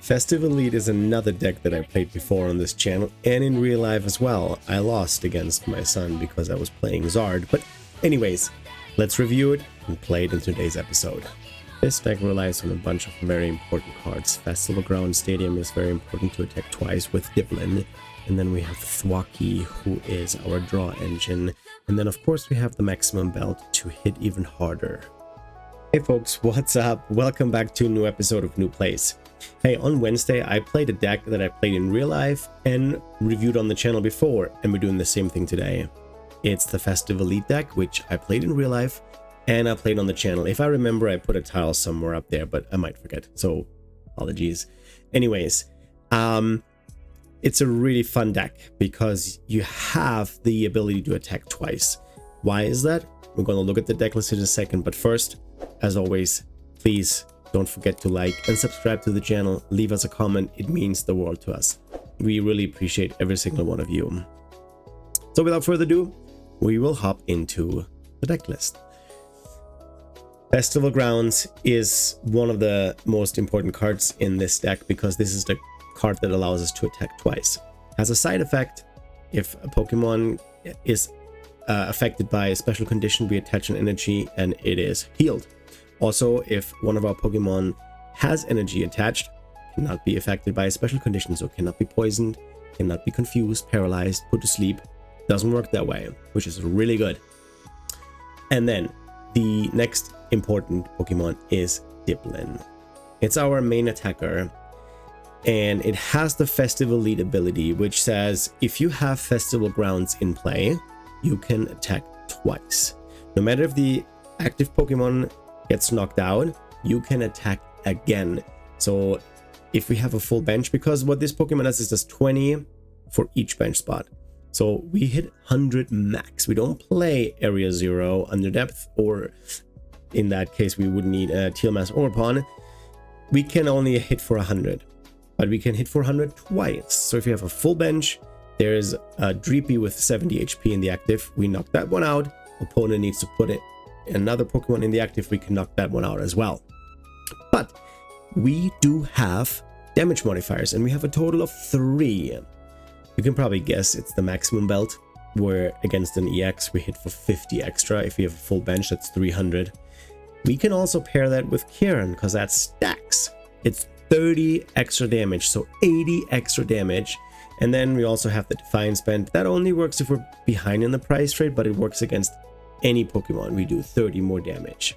Festive Elite is another deck that I played before on this channel and in real life as well. I lost against my son because I was playing Zard, but anyways, let's review it and play it in today's episode. This deck relies on a bunch of very important cards. Festival Ground Stadium is very important to attack twice with Dipplin. And then we have Thwacky, who is our draw engine. And then of course we have the maximum belt to hit even harder. Hey folks, what's up? Welcome back to a new episode of Noob Plays. Hey, on Wednesday I played a deck that I played in real life and reviewed on the channel before, and we're doing the same thing today. It's the Festive Elite deck, which I played in real life and I played on the channel. If I remember, I put a tile somewhere up there, but I might forget, so apologies. Anyways, it's a really fun deck because you have the ability to attack twice. Why is that? We're going to look at the deck list in a second, but first, as always, please don't forget to like and subscribe to the channel. Leave us a comment. It means the world to us. We really appreciate every single one of you. So without further ado, we will hop into the deck list. Festival Grounds is one of the most important cards in this deck because this is the card that allows us to attack twice. As a side effect, if a Pokemon is affected by a special condition, we attach an energy and it is healed. Also, if one of our Pokemon has energy attached, cannot be affected by a special condition, so cannot be poisoned, cannot be confused, paralyzed, put to sleep. Doesn't work that way, which is really good. And then the next important Pokemon is Dipplin. It's our main attacker, and it has the Festive Elite ability, which says if you have Festival Grounds in play, you can attack twice. No matter if the active Pokemon gets knocked out, you can attack again. So if we have a full bench, because what this Pokemon does is 20 for each bench spot. So we hit 100 max. We don't play Area 0 under depth, or in that case we would need a Teal Mass or Pawn. We can only hit for 100, but we can hit for 100 twice. So if you have a full bench, there's a Dreepy with 70 HP in the active. We knock that one out. Opponent needs to put it another Pokemon in the active. We can knock that one out as well. But we do have damage modifiers, and we have a total of 3. You can probably guess it's the maximum belt, where against an EX we hit for 50 extra. If we have a full bench, that's 300. We can also pair that with Kieran because that stacks. It's 30 extra damage, so 80 extra damage. And then we also have the Defiance Band. That only works if we're behind in the price rate, but it works against any Pokemon. We do 30 more damage.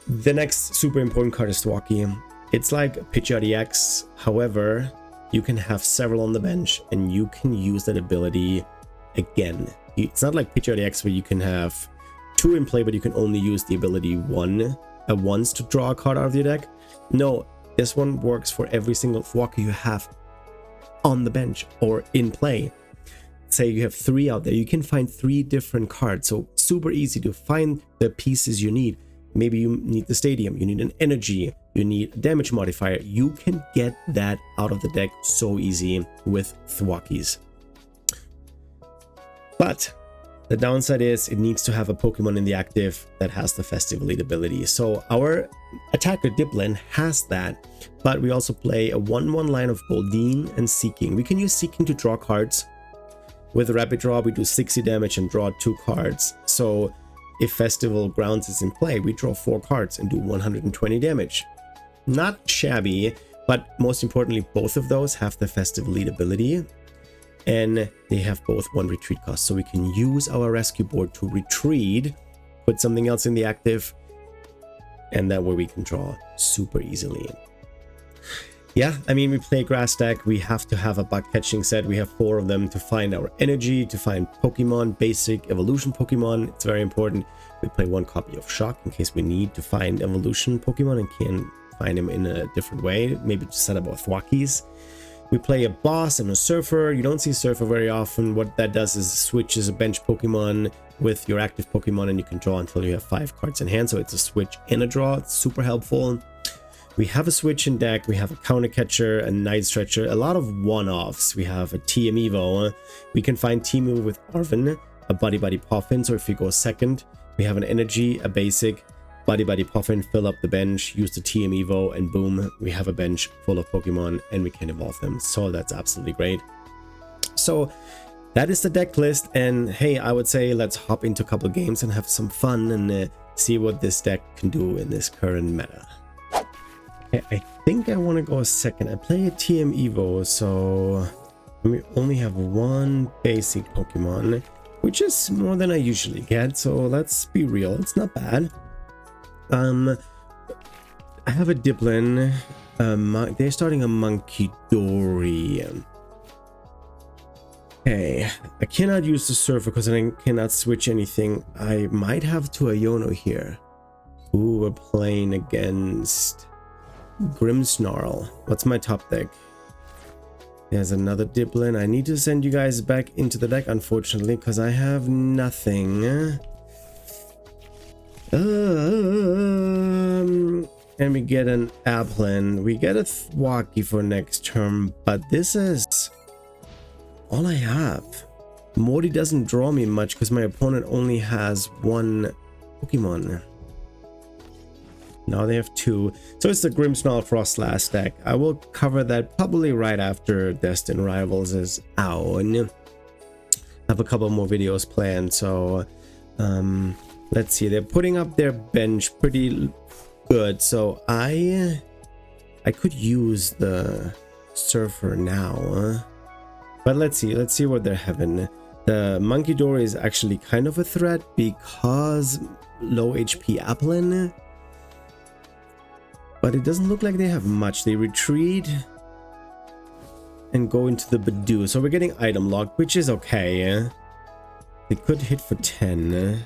The next super important card is Thwacky. It's like Pidgeot EX. However, you can have several on the bench and you can use that ability again. It's not like Pidgeot EX where you can have 2 in play, but you can only use the ability once to draw a card out of your deck. No, this one works for every single Thwacky you have on the bench or in play. Say you have 3 out there, you can find 3 different cards, so super easy to find the pieces you need. Maybe you need the stadium, you need an energy, you need a damage modifier. You can get that out of the deck so easy with Thwackies. But the downside is it needs to have a Pokemon in the active that has the Festive Elite ability. So our attacker Dipplin has that, but we also play a 1/1 line of Gholdengo and Seeking. We can use Seeking to draw cards. With a Rapid Draw, we do 60 damage and draw 2 cards. So if Festival Grounds is in play, we draw 4 cards and do 120 damage. Not shabby, but most importantly, both of those have the Festive Elite ability, and they have both 1 retreat cost. So we can use our rescue board to retreat, put something else in the active, and that way we can draw super easily. Yeah, I mean, we play grass deck. We have to have a bug catching set. We have 4 of them to find our energy, to find Pokemon, basic evolution Pokemon. It's very important. We play 1 copy of Shock in case we need to find evolution Pokemon and can find them in a different way. Maybe to set up our Thwackies. We play a boss and a surfer. You don't see surfer very often. What that does is switches a bench Pokemon with your active Pokemon, and you can draw until you have 5 cards in hand. So it's a switch and a draw. It's super helpful. We have a switch in deck. We have a counter catcher, a night stretcher, a lot of one-offs. We have a TM Evo. We can find Team Evo with Arven, a Buddy Poffin. So if you go second, we have an energy, a basic, Buddy Puffin, fill up the bench, use the TM Evo, and boom, we have a bench full of Pokemon and we can evolve them. So that's absolutely great. So that is the deck list, and hey, I would say let's hop into a couple games and have some fun and see what this deck can do in this current meta. Okay, I think I want to go second. I play a TM Evo, so we only have one basic Pokemon, which is more than I usually get, so let's be real, it's not bad. I have a Dipplin. They're starting a Monkey Dory. Okay, I cannot use the Surfer because I cannot switch anything. I might have to Iono here. Ooh, we're playing against Grimmsnarl. What's my top deck? There's another Dipplin. I need to send you guys back into the deck, unfortunately, because I have nothing. And we get an Applin. We get a Thwacky for next turn, but this is all I have. Morty doesn't draw me much because my opponent only has one Pokemon. Now they have two. So it's the Grimmsnarl Frostlass deck. I will cover that probably right after Destined Rivals is out. I have a couple more videos planned, so let's see. They're putting up their bench pretty good, so I could use the Surfer now, but let's see what they're having. The Monkey Dory is actually kind of a threat because low HP Applin, but it doesn't look like they have much. They retreat and go into the Badoo, so we're getting item locked, which is okay. They could hit for 10.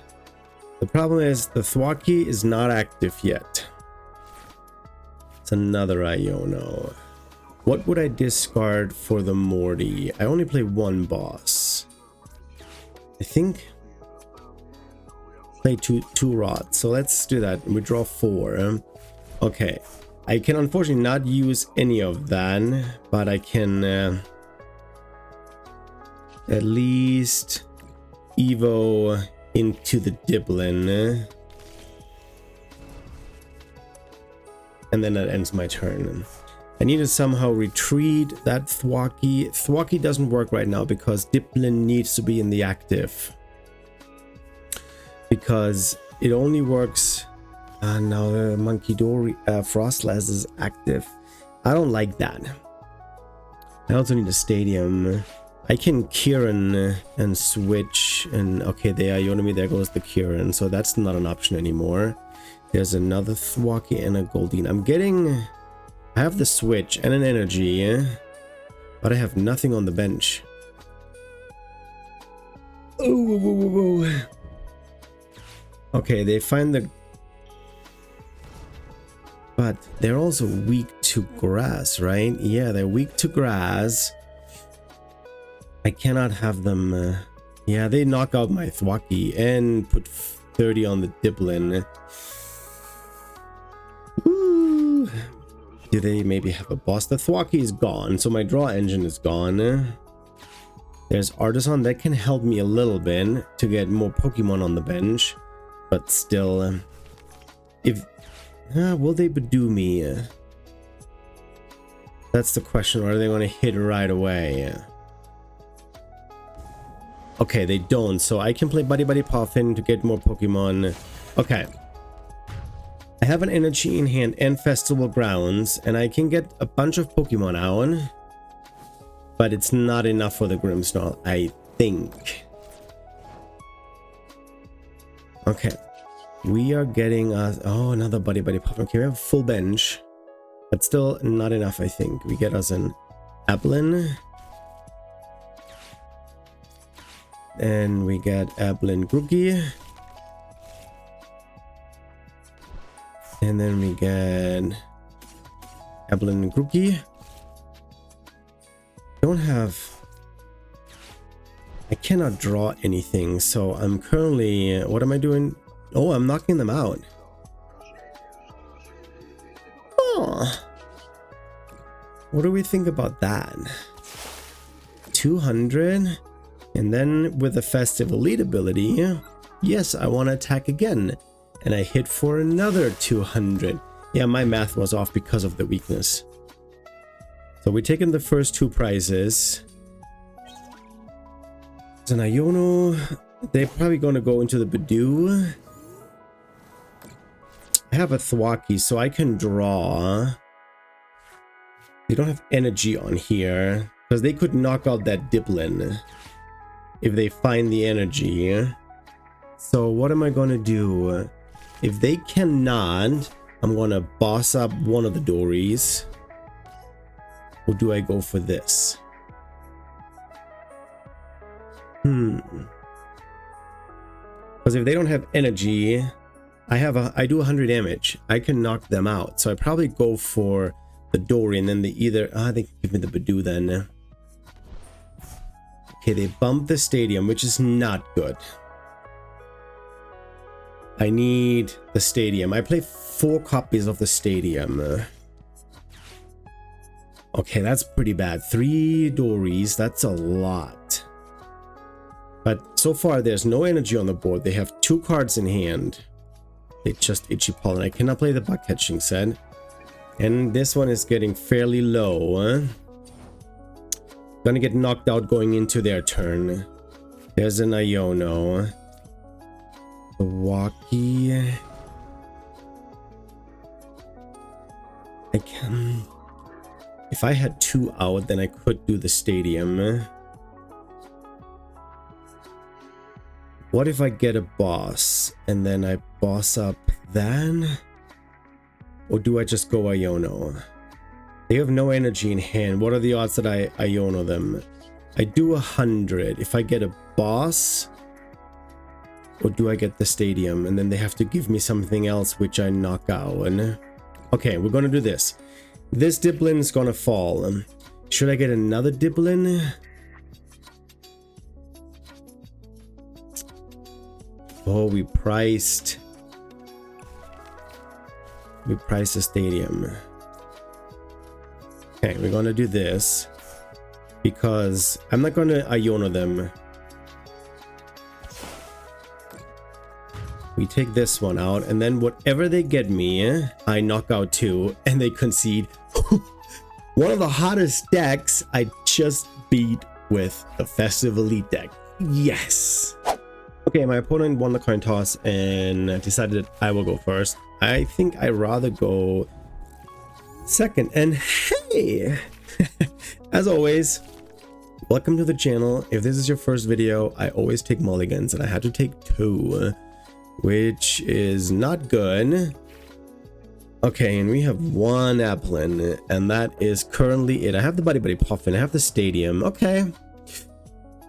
The problem is the Thwacky is not active yet. It's another Iono. What would I discard for the Morty? I only play one boss. I think play two rods. So let's do that. We draw 4. Okay. I can unfortunately not use any of that, but I can at least Evo into the Dipplin, and then that ends my turn. I need to somehow retreat that Thwacky. Thwacky doesn't work right now because Dipplin needs to be in the active, because it only works now the Monkey Dory Frostlass is active. I don't like that. I also need a stadium. I can Kieran and switch, and okay, they Iono me, there goes the Kieran, so that's not an option anymore. There's another Thwacky and a Gholdengo. I have the switch and an energy, but I have nothing on the bench. Oh, whoa, whoa, whoa, whoa. Okay, they find the... But they're also weak to grass, right? Yeah, they're weak to grass. I cannot have them... yeah, they knock out my Thwacky and put 30 on the Dipplin. Woo. Do they maybe have a boss? The Thwacky is gone, so my draw engine is gone. There's Artisan that can help me a little bit to get more Pokemon on the bench. But still, if... will they Badoo me? That's the question, or are they going to hit right away? Okay, they don't, so I can play Buddy Puffin to get more Pokemon. Okay. I have an energy in hand and Festival Grounds, and I can get a bunch of Pokemon out. But it's not enough for the Grimmsnarl, I think. Okay. We are getting us... oh, another Buddy Puffin. Okay, we have a full bench. But still not enough, I think. We get us an Applin. And we get Applin Grookey. And then we get Applin Grookey. Don't have... I cannot draw anything, so I'm currently... what am I doing? Oh, I'm knocking them out. Oh. What do we think about that? 200? And then with the Festive Elite ability, yes, I want to attack again. And I hit for another 200. Yeah, my math was off because of the weakness. So we're taking the first 2 prizes. It's an Iono. They're probably going to go into the Badoo. I have a Thwacky, so I can draw. They don't have energy on here, because they could knock out that Dipplin if they find the energy. So what am I going to do? If they cannot, I'm going to boss up one of the Dories. Or do I go for this? Because if they don't have energy, I do 100 damage. I can knock them out. So I probably go for the Dory, and then they either they can give me the Badoo then. Okay, they bumped the stadium, which is not good. I need the stadium. I play 4 copies of the stadium. Okay, that's pretty bad. 3 Dories, that's a lot. But so far, there's no energy on the board. They have 2 cards in hand. They just Itchy Pollen. I cannot play the bug catching set. And this one is getting fairly low. Gonna get knocked out going into their turn. There's an Iono. Thwacky. I can... If I had 2 out, then I could do the stadium. What if I get a boss and then I boss up then? Or do I just go Iono? They have no energy in hand. What are the odds that I Iono them? I do 100. If I get a boss, or do I get the stadium? And then they have to give me something else which I knock out. Okay, we're gonna do this. This Dipplin is gonna fall. Should I get another Dipplin? Oh, we priced the stadium. Okay, we're gonna do this because I'm not gonna Iono them. We take this one out, and then whatever they get me, I knock out 2, and they concede. One of the hottest decks I just beat with the Festive Elite deck. Yes! Okay, my opponent won the coin toss and decided I will go first. I think I'd rather go second. And hey! As always, welcome to the channel. If this is your first video, I always take mulligans, and I had to take 2. Which is not good. Okay, and we have 1 Applin, and that is currently it. I have the Buddy Buddy Puffin, I have the Stadium. Okay,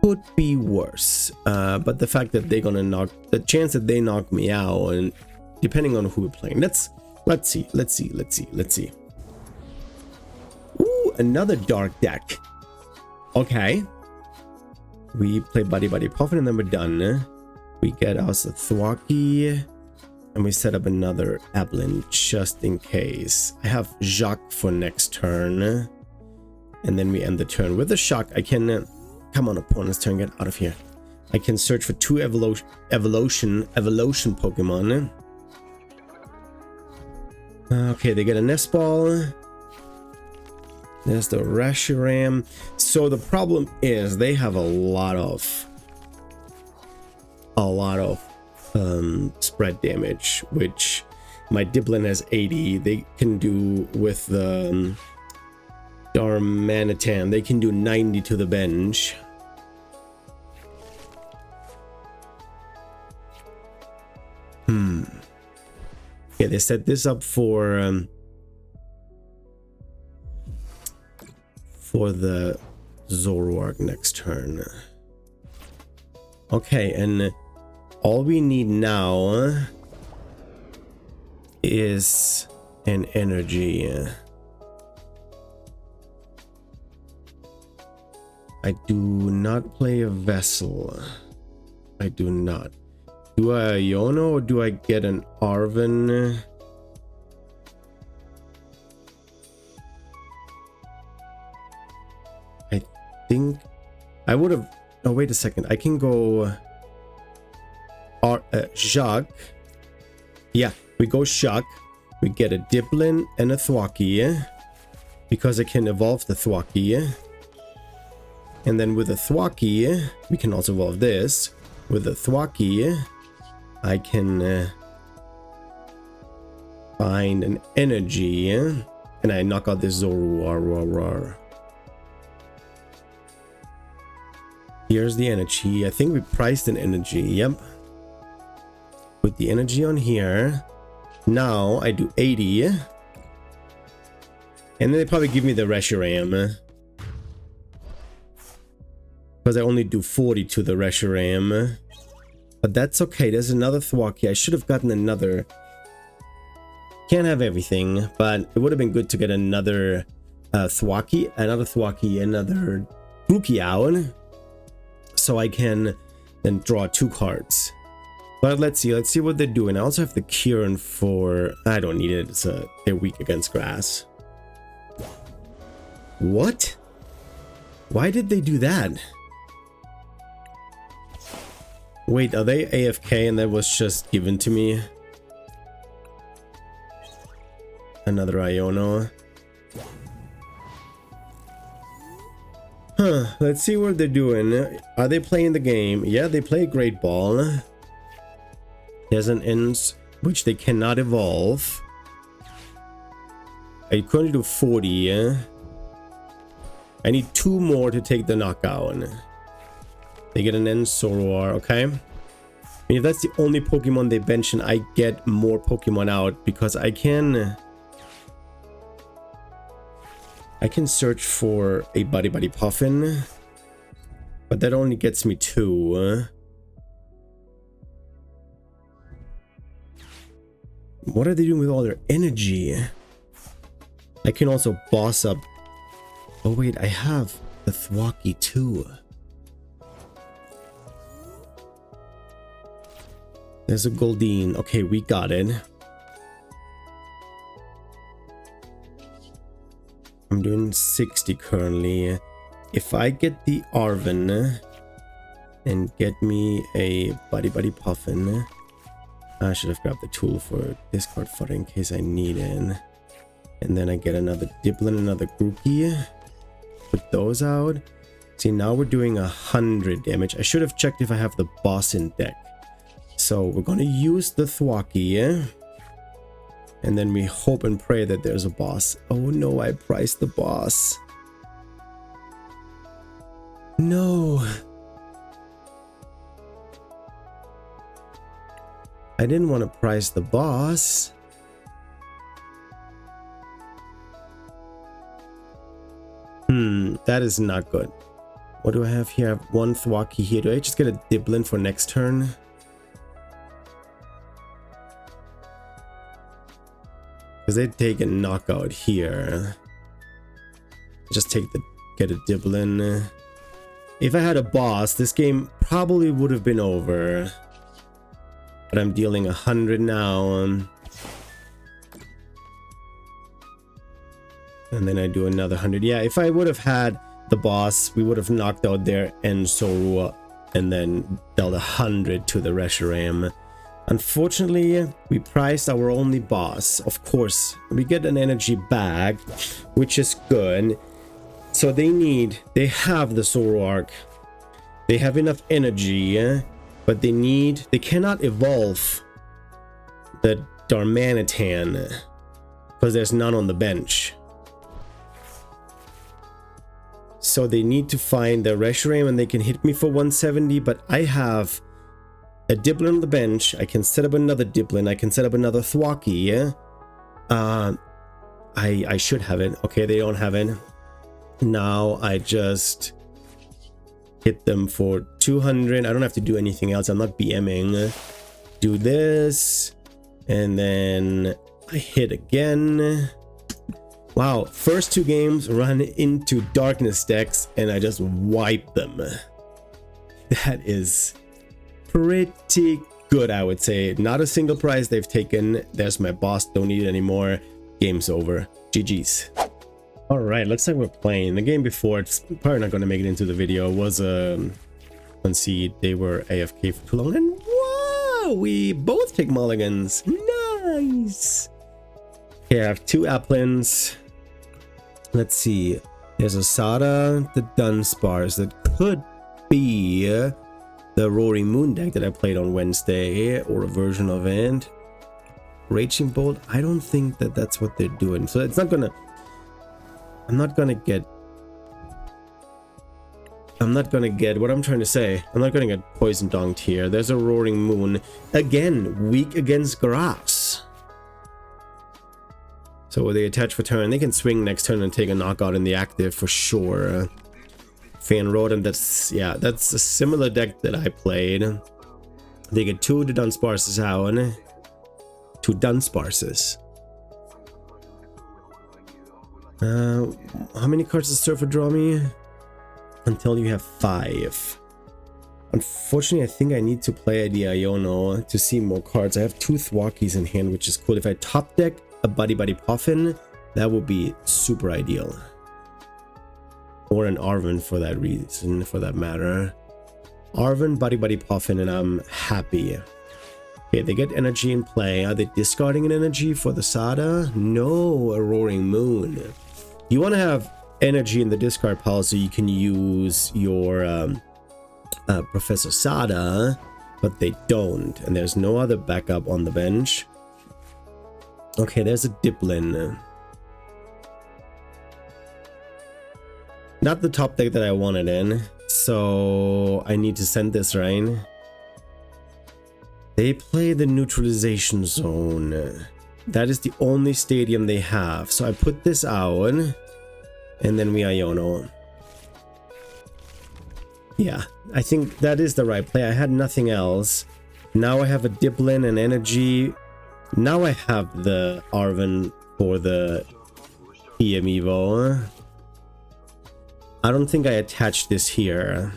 could be worse. But the fact that they're gonna knock, the chance that they knock me out, and depending on who we're playing, let's see. Ooh, another dark deck. Okay, we play Buddy Buddy Puffin, and then we're done. We get us a Thwacky, and we set up another Applin just in case. I have Jacques for next turn, and then we end the turn with a shock. I can come on, opponent's turn, get out of here. I can search for 2 evolution Pokemon. Okay, they get a Nest Ball. There's the Reshiram. So the problem is they have a lot of spread damage, which my Dipplin has 80. They can do with the Darmanitan, they can do 90 to the bench. Yeah, they set this up for the Zoroark next turn. Okay, and all we need now is an energy. I do not play a vessel. I do not. Do I Iono or do I get an Arven? I think I would have... Oh, wait a second. I can go... Jacques. Yeah, we go Shock. We get a Dipplin and a Thwacky. Because I can evolve the Thwacky. And then with the Thwacky, we can also evolve this. With the Thwacky, I can find an energy. And I knock out this Zoroark. Here's the energy. I think we priced an energy. Yep. Put the energy on here. Now I do 80. And then they probably give me the Reshiram. Because I only do 40 to the Reshiram. But that's okay. There's another Thwacky. I should have gotten another. Can't have everything. But it would have been good to get another Thwacky. Another Grookey out. So I can then draw 2 cards. But let's see what they're doing. I also have the Kieran for... I don't need it. They're weak against grass. What? Why did they do that? Wait, are they AFK and that was just given to me? Another Iono. Huh, let's see what they're doing. Are they playing the game? Yeah, they play Great Ball. There's an Ins, which they cannot evolve. I could only do 40. I need 2 more to take the knockout. They get an Ins Zoroark, okay? I mean, if that's the only Pokemon they bench, and I get more Pokemon out because I can search for a Buddy Puffin, but that only gets me 2. What are they doing with all their energy? I can also boss up. Oh wait, I have the Thwacky too. There's a Gholdengo. Okay, we got it. I'm doing 60 currently. If I get the Arven and get me a Buddy Puffin, I should have grabbed the tool for discard fodder in case I need it. And then I get another Dipplin, another Grookey. Put those out. See, now we're doing 100 damage. I should have checked if I have the boss in deck. So we're going to use the Thwacky. And then we hope and pray that there's a boss. Oh no, I priced the boss. No. I didn't want to price the boss. That is not good. What do I have here? I have 1 Thwacky here. Do I just get a Dipplin for next turn? Because they take a knockout here. Just get a Dipplin. If I had a boss, this game probably would have been over. But I'm dealing 100 now. And then I do another 100. Yeah, if I would have had the boss, we would have knocked out their End Zoroark and then dealt 100 to the Reshiram. Unfortunately, we priced our only boss. Of course, we get an energy back, which is good. So they have the Zoroark. They have enough energy, but they cannot evolve the Darmanitan because there's none on the bench. So they need to find the Reshiram and they can hit me for 170, but I have a Dipplin on the bench. I can set up another Dipplin. I can set up another Thwacky. I should have it. Okay, they don't have it. Now I just hit them for 200. I don't have to do anything else. I'm not BMing. Do this. And then I hit again. Wow, first 2 games run into darkness decks and I just wipe them. That is pretty good, I would say. Not a single prize they've taken. There's my boss, don't need it anymore. Game's over. GG's. Alright, looks like we're playing. The game before, it's probably not going to make it into the video, was concede. They were AFK for too long. And whoa, we both take mulligans. No! Nice. Okay, I have 2 Applins. Let's see. There's a Sada, the Dunsparce. That could be the Roaring Moon deck that I played on Wednesday, or a version of it. Raging Bolt. I don't think that that's what they're doing. So it's not gonna. I'm not gonna get. What I'm trying to say. I'm not gonna get Poison Donked here. There's a Roaring Moon. Again, weak against grass. So they attach for turn. They can swing next turn and take a knockout in the active for sure. Fan Rodent, that's a similar deck that I played. They get 2 to Dunsparces out. 2 Dunsparces. How many cards does Surfer draw me? Until you have 5. Unfortunately, I think I need to play the Iono to see more cards. I have 2 Thwackys in hand, which is cool. If I top deck a Buddy Buddy Puffin, that would be super ideal. Or an Arven for that reason, for that matter. Arven, Buddy Buddy Puffin, and I'm happy. Okay, they get energy in play. Are they discarding an energy for the Sada? No, a Roaring Moon. You want to have energy in the discard pile so you can use your Professor Sada, but they don't, and there's no other backup on the bench. Okay, there's a Dipplin. Not the top deck that I wanted in, so I need to send this, right? They play the Neutralization Zone. That is the only stadium they have, so I put this out. And then we Iono. Yeah, I think that is the right play. I had nothing else. Now I have a Dipplin and energy. Now I have the Arven for the EM Evo. I don't think I attached this here.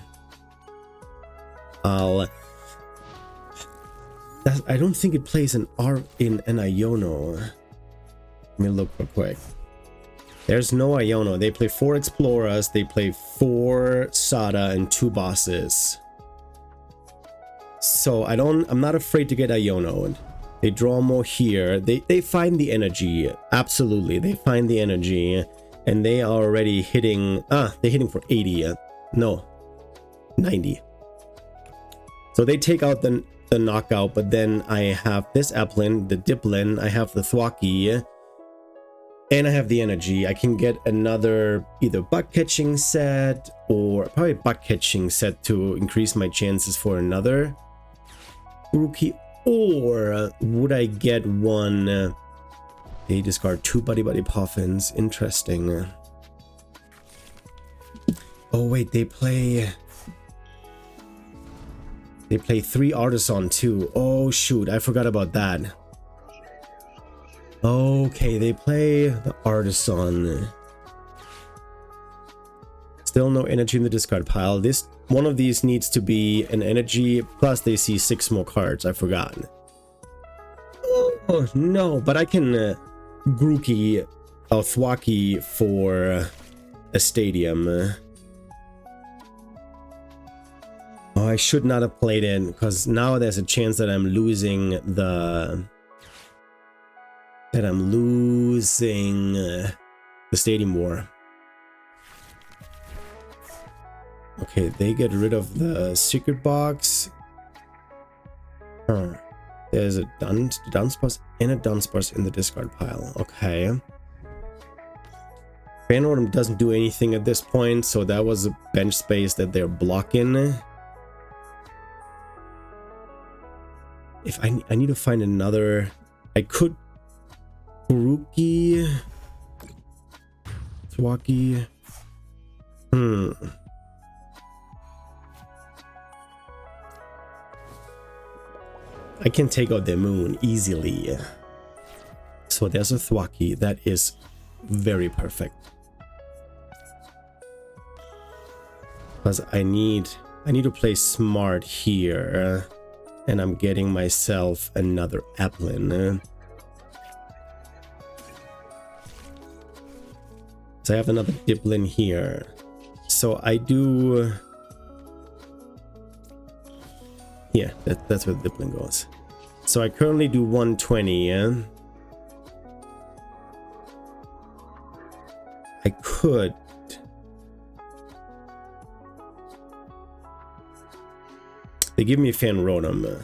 I don't think it plays an Iono. Let me look real quick. There's no Iono. They play 4 Explorers, they play 4 Sada and 2 bosses. So I'm not afraid to get Iono. They draw more here. They find the energy. Absolutely. They find the energy. And they are already hitting they're hitting for 80. No. 90. So they take out the knockout, but then I have this Applin, the Dipplin, I have the Thwacky. And I have the energy. I can get another either bug catching set or probably bug catching set to increase my chances for another rookie. Or would I get one? They discard 2 Buddy Buddy Puffins. Interesting. Oh wait, they play 3 Artisan too. Oh shoot, I forgot about that. Okay, they play the Artisan. Still no energy in the discard pile. One of these needs to be an energy, plus they see 6 more cards. I forgot. Oh no, but I can Grookey or Thwacky for a stadium. Oh, I should not have played it, because now there's a chance that I'm losing the Stadium War. Okay, they get rid of the secret box. There's a Dunsparce and a Dunsparce in the discard pile. Okay. Fanrodom doesn't do anything at this point, so that was a bench space that they're blocking. If I need to find another, I could Kuruki, Thwacky. I can take out the moon easily. So there's a Thwacky that is very perfect. Because I need to play smart here. And I'm getting myself another Applin. So I have another Dipplin here. So I do... Yeah, that's where the Dipplin goes. So I currently do 120, yeah? I could. They give me a fan rotom.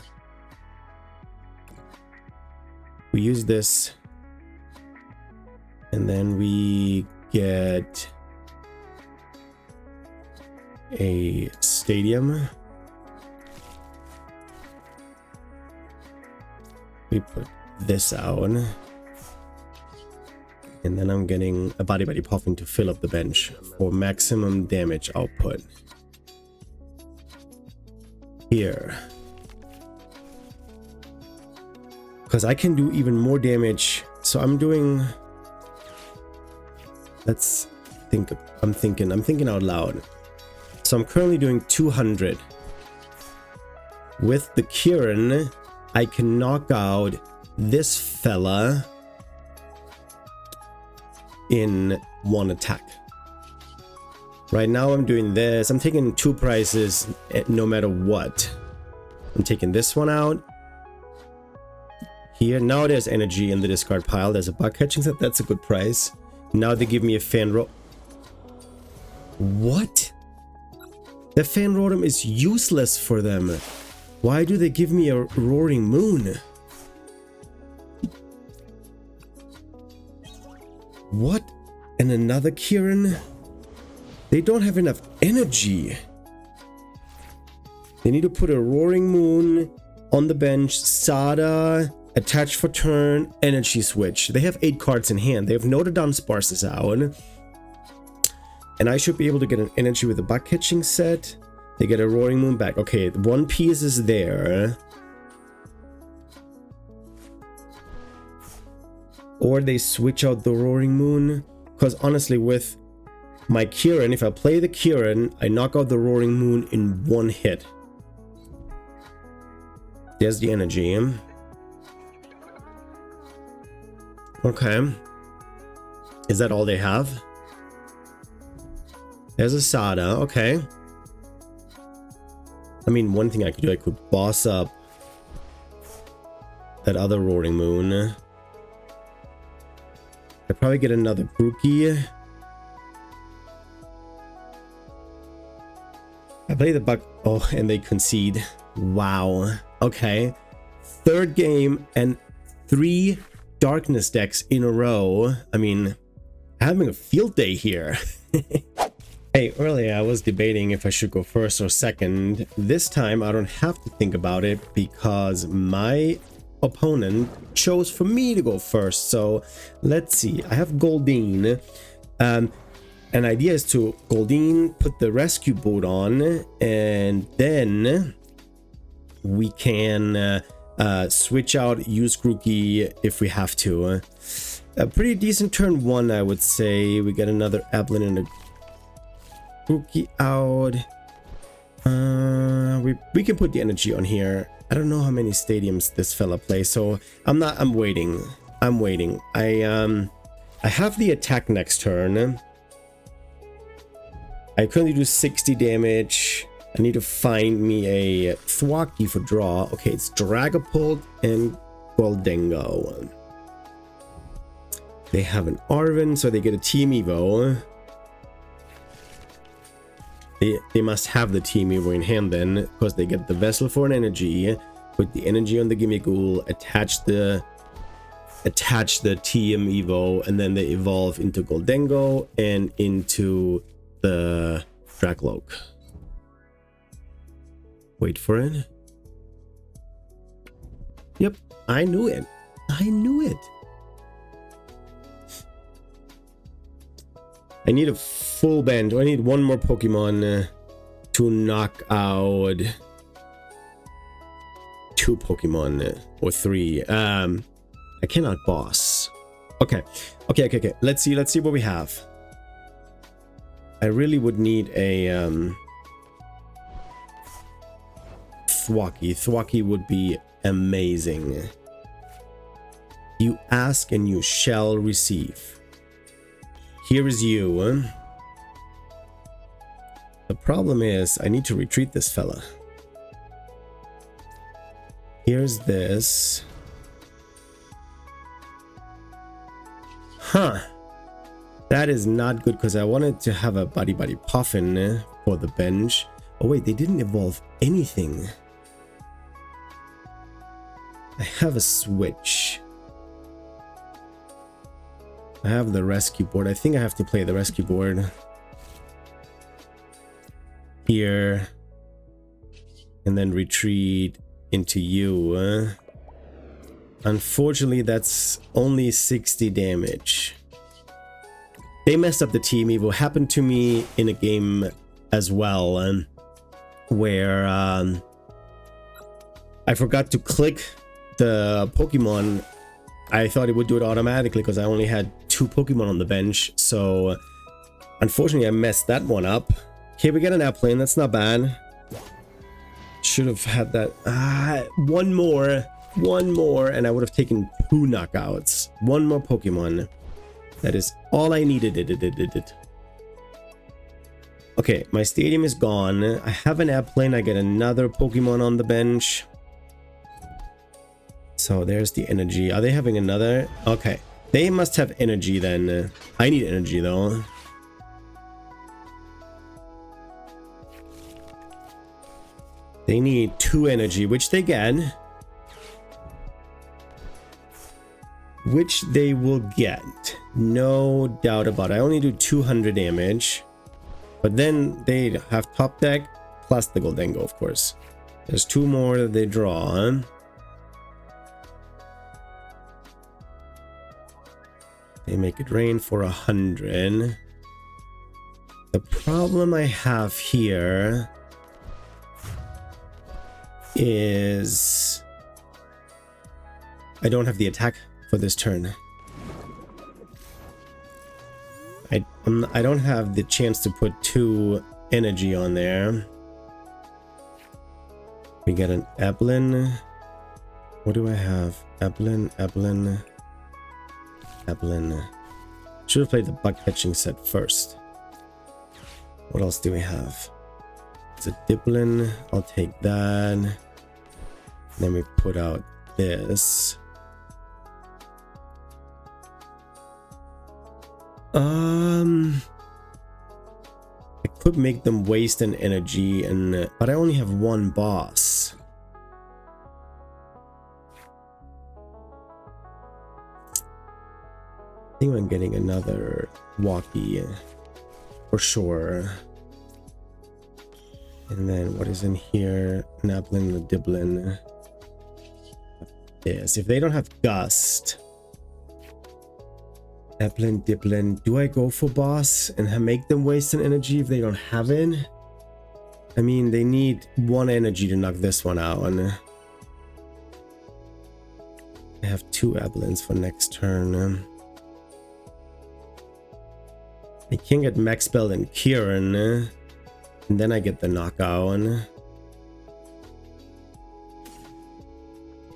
We use this. And then we get a stadium. We put this out. And then I'm getting a body puffing to fill up the bench for maximum damage output. Here. Because I can do even more damage. So I'm doing... Let's think. I'm thinking out loud. So I'm currently doing 200. With the Kieran, I can knock out this fella in one attack. Right now I'm doing this. I'm taking 2 prices no matter what. I'm taking this one out. Here, now there's energy in the discard pile. There's a bug catching set. That's a good price. Now they give me a fan rotom. What? The fan rotom is useless for them. Why do they give me a roaring moon? What? And another Kieran? They don't have enough energy. They need to put a roaring moon on the bench. Sada. Attach for turn, energy switch. They have 8 cards in hand. They have noted down Sparses out. And I should be able to get an energy with a bug catching set. They get a roaring moon back. Okay, 1 piece is there. Or they switch out the roaring moon. Because honestly, with my Kieran, if I play the Kieran, I knock out the roaring moon in 1 hit. There's the energy. Okay. Is that all they have? There's a Sada. Okay. I mean, one thing I could do, I could boss up that other Roaring Moon. I'd probably get another Grookey. I play the bug. Oh, and they concede. Wow. Okay. 3rd game and 3 darkness decks in a row. I mean, having a field day here. Hey, earlier I was debating if I should go first or second. This time I don't have to think about it because my opponent chose for me to go first. So let's see. I have Gholdengo. An idea is to Gholdengo, put the rescue boat on, and then we can switch out, use Grookey if we have to. A pretty decent turn 1, I would say. We get another Dipplin and a Grookey out. We can put the energy on here. I don't know how many stadiums this fella plays, so I'm waiting. I have the attack next turn. I currently do 60 damage. I need to find me a Thwacky for draw. Okay, it's Dragapult and Gholdengo. They have an Arven, so they get a Team Evo. They must have the Team Evo in hand then, because they get the Vessel for an energy. Put the energy on the Gimmighoul, attach the Team Evo, and then they evolve into Gholdengo and into the Dragloak. Wait for it. Yep, I knew it. I knew it. I need a full band. I need one more Pokemon to knock out 2 Pokemon or 3. I cannot boss. Okay. Let's see what we have. I really would need a Thwacky. Thwacky would be amazing. You ask and you shall receive. Here is you. The problem is I need to retreat this fella. Here's this. Huh. That is not good because I wanted to have a Buddy Puffin for the bench. Oh wait, they didn't evolve anything. I have a switch. I have the rescue board. I think I have to play the rescue board. Here. And then retreat into you. Unfortunately, that's only 60 damage. They messed up the team evo. Happened to me in a game as well, where I forgot to click the Pokemon. I thought it would do it automatically because I only had 2 Pokemon on the bench. So unfortunately, I messed that one up. Here we get an Dipplin. That's not bad. Should have had that. One more, and I would have taken 2 knockouts. One more Pokemon. That is all I needed. Okay, my stadium is gone. I have an Dipplin. I get another Pokemon on the bench. So there's the energy. Are they having another? Okay, they must have energy then. I need energy though. They need 2 energy, which they get. Which they will get. No doubt about it. I only do 200 damage. But then they have top deck plus the Gholdengo, of course. There's 2 more that they draw. They make it rain for 100. The problem I have here is I don't have the attack for this turn. I don't have the chance to put 2 energy on there. We get an Dipplin. What do I have? Dipplin. Should have played the bug catching set first. What else do we have? It's a Dipplin. I'll take that. Then we put out this. I could make them waste an energy, but I only have 1 boss. I think I'm getting another Thwacky for sure. And then what is in here? An Dipplin, a Dipplin. Yes, if they don't have Gust. Dipplin. Do I go for boss and make them waste an energy if they don't have it? I mean, they need 1 energy to knock this one out. And I have 2 Dipplins for next turn. I can get Max Belt and Kieran. And then I get the knockout.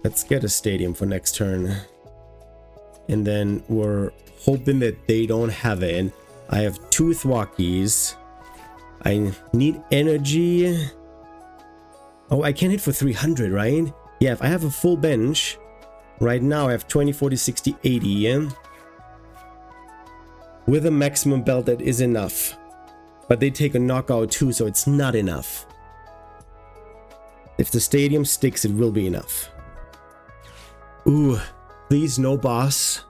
Let's get a stadium for next turn. And then we're hoping that they don't have it. I have 2 Thwackys. I need energy. Oh, I can hit for 300, right? Yeah, if I have a full bench. Right now I have 20, 40, 60, 80. With a maximum belt that is enough. But they take a knockout too, so it's not enough. If the stadium sticks, it will be enough. Ooh, please no boss.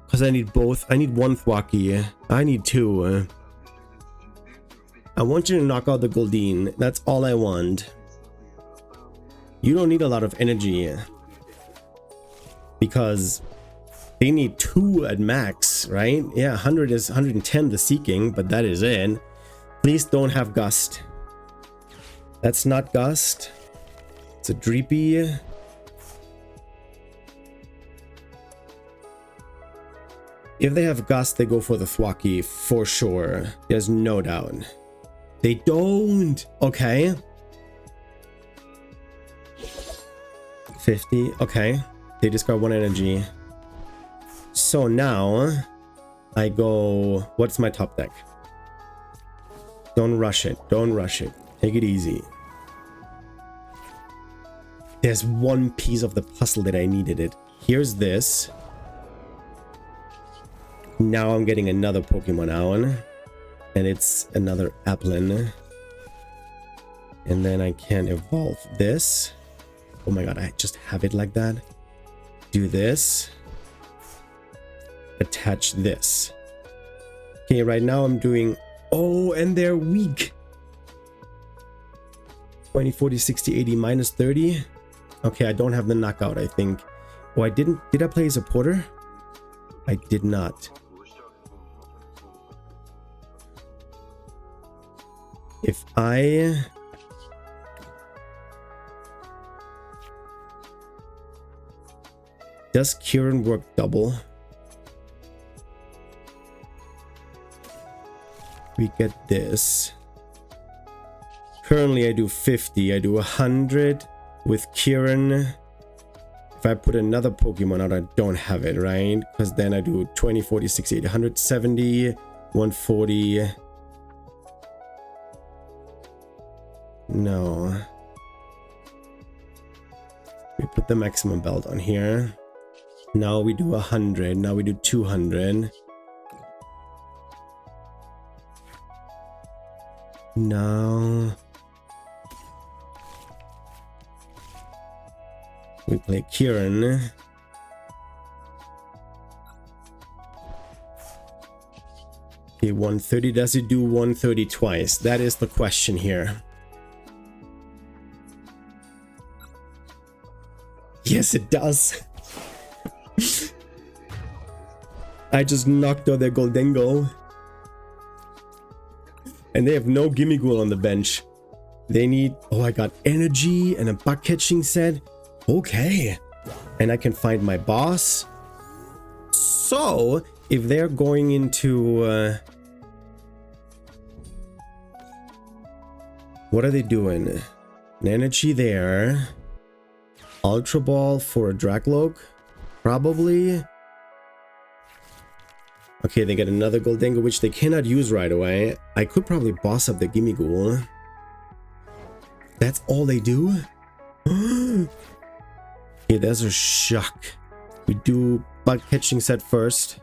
Because I need both. I need 1 Thwacky. I need 2. I want you to knock out the Gholdengo. That's all I want. You don't need a lot of energy. Because they need 2 at max, right? Yeah, 100 is 110 the seeking, but that is it. Please don't have Gust. That's not Gust. It's a Dreepy. If they have Gust, they go for the Thwacky for sure. There's no doubt. They don't. Okay. 50. Okay. They discard 1 energy. So now I go. What's my top deck? Don't rush it. Don't rush it. Take it easy. There's one piece of the puzzle that I needed it. Here's this. Now I'm getting another Pokemon out. And it's another Dipplin. And then I can evolve this. Oh my god, I just have it like that. Do this. Attach this. Okay, right now I'm doing... Oh, and they're weak. 20, 40, 60, 80, minus 30. Okay, I don't have the knockout, I think. Oh, I didn't... Did I play as a porter? I did not. If I... Does Kieran work double? We get this. Currently I do 50. I do 100 with Kieran. If I put another Pokemon out, I don't have it, right? Because then I do 20, 40, 60, 80, 170, 140. No. We put the maximum belt on here. Now we do 100. Now we do 200. Now we play Kieran. Okay, 130. Does it do 130 twice? That is the question here. Yes, it does. I just knocked out their Gholdengo. And they have no Gimmighoul on the bench. They need... Oh, I got energy and a bug catching set. Okay. And I can find my boss. So, if they're going into... what are they doing? An energy there. Ultra Ball for a Dragloak. Probably. Okay, they get another Gholdengo, which they cannot use right away. I could probably boss up the Gimmighoul. That's all they do? Okay, there's a shock. We do bug catching set first.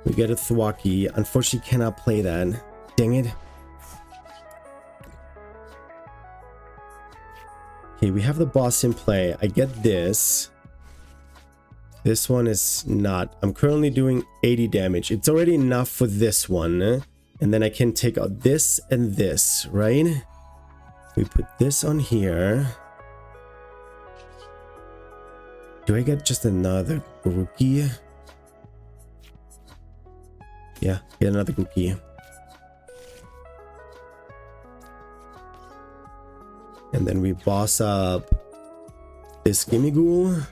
We get a Thwacky. Unfortunately, cannot play that. Dang it. Okay, we have the boss in play. I get this. This one is not. I'm currently doing 80 damage. It's already enough for this one. And then I can take out this and this, right? We put this on here. Do I get just another Grookey? Yeah, get another Grookey. And then we boss up this Gimmighoul.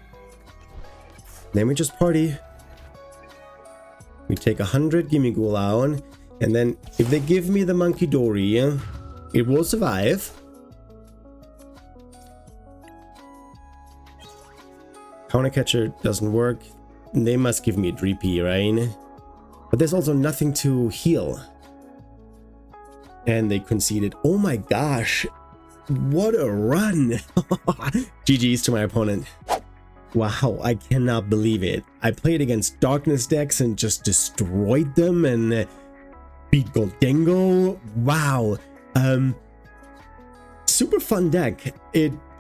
Then we just party. We take 100 Gimmighoul out. And then if they give me the Monkey Dory, it will survive. Counter Catcher doesn't work. They must give me a Dreepy, right? But there's also nothing to heal. And they conceded. Oh my gosh. What a run. GG's to my opponent. Wow, I cannot believe it. I played against Darkness decks and just destroyed them and beat Gholdengo. Wow. Super fun deck.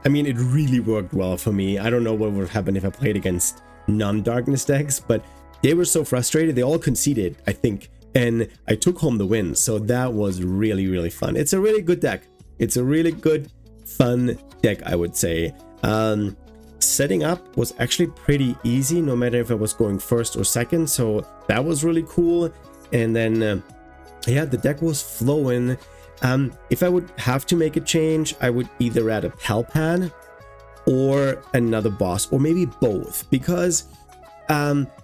I mean, it really worked well for me. I don't know what would happen if I played against non-Darkness decks, but they were so frustrated. They all conceded, I think, and I took home the win. So that was really, really fun. It's a really good deck. It's a really good, fun deck, I would say. Setting up was actually pretty easy, no matter if I was going first or second. So that was really cool. And then, yeah, the deck was flowing. If I would have to make a change, I would either add a Palpad or another boss, or maybe both, because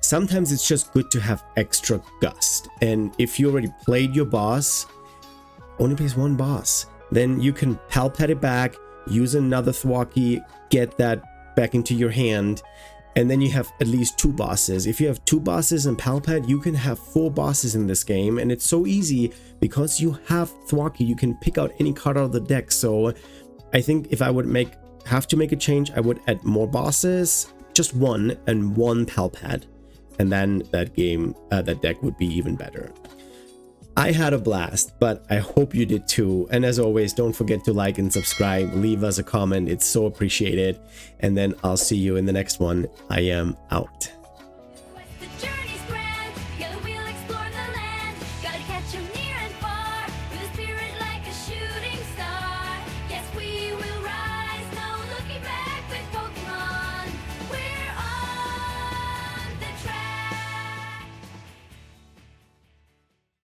sometimes it's just good to have extra gust. And if you already played your boss, only plays one boss, then you can Palpad it back, use another Thwacky, get that back into your hand, and then you have at least 2 bosses. If you have 2 bosses and Palpad, you can have 4 bosses in this game, and it's so easy because you have Thwacky. You can pick out any card out of the deck. So I think if I would have to make a change, I would add more bosses, just one, and one pal pad, and then that deck would be even better. I had a blast, but I hope you did too. And as always, don't forget to like and subscribe, leave us a comment, it's so appreciated. And then I'll see you in the next one. I am out.